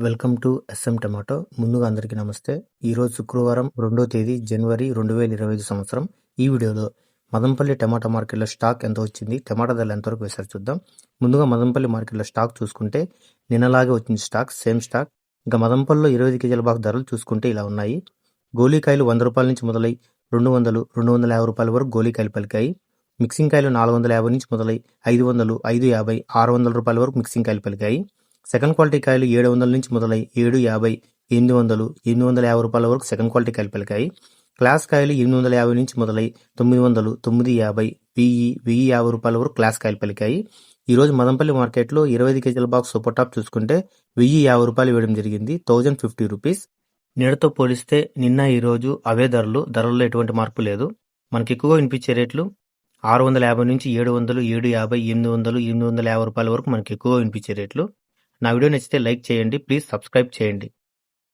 Welcome to S M tomato. ముందుగా అందరికీ నమస్తే. ఈరోజు శుక్రవారం 2వ తేదీ జనవరి 2025 సంవత్సరం. ఈ వీడియోలో మదనపల్లి టమాటా మార్కెట్లో స్టాక్ ఎంత వచ్చింది, టమాటా ధరలు ఎంతవరకు వేసారు చూద్దాం. ముందుగా మదనపల్లి మార్కెట్లో స్టాక్ చూసుకుంటే నిన్నలాగే వచ్చింది స్టాక్, సేమ్ స్టాక్. ఇంకా మదనపల్లిలో 25 కేజీల బాక్స్ ధరలు చూసుకుంటే ఇలా ఉన్నాయి. గోలీకాయలు 100 రూపాయల నుంచి మొదలై 200, 250 రూపాయల వరకు గోలీకాయలు పలికాయి. మిక్సింగ్ కాయలు 450 నుంచి మొదలై 500, 550, 600 రూపాయల వరకు మిక్సింగ్ కాయలు పలికాయి. సెకండ్ క్వాలిటీ కాయలు 700 నుంచి మొదలై 750, 800, 850 రూపాయల వరకు సెకండ్ క్వాలిటీ కాయలు పలికాయి. క్లాస్ కాయలు 850 నుంచి మొదలై 900, 950, 1000, 1050 రూపాయల వరకు క్లాస్ కాయలు పలికాయి. ఈరోజు మదనపల్లి మార్కెట్లో 25 కేజీల బాక్స్ సూపర్ టాప్ చూసుకుంటే 1050 రూపాయలు వేయడం జరిగింది, 1050 రూపీస్. నిన్నతో పోలిస్తే నిన్న ఈరోజు అవే ధరల్లో ఎటువంటి మార్పు లేదు. మనకి ఎక్కువగా వినిపించే రేట్లు 650 నుంచి 700, 750, 800, 850 రూపాయల వరకు మనకి ఎక్కువగా వినిపించే రేట్లు. నా వీడియో నచ్చితే లైక్ చేయండి, ప్లీజ్ సబ్స్క్రైబ్ చేయండి.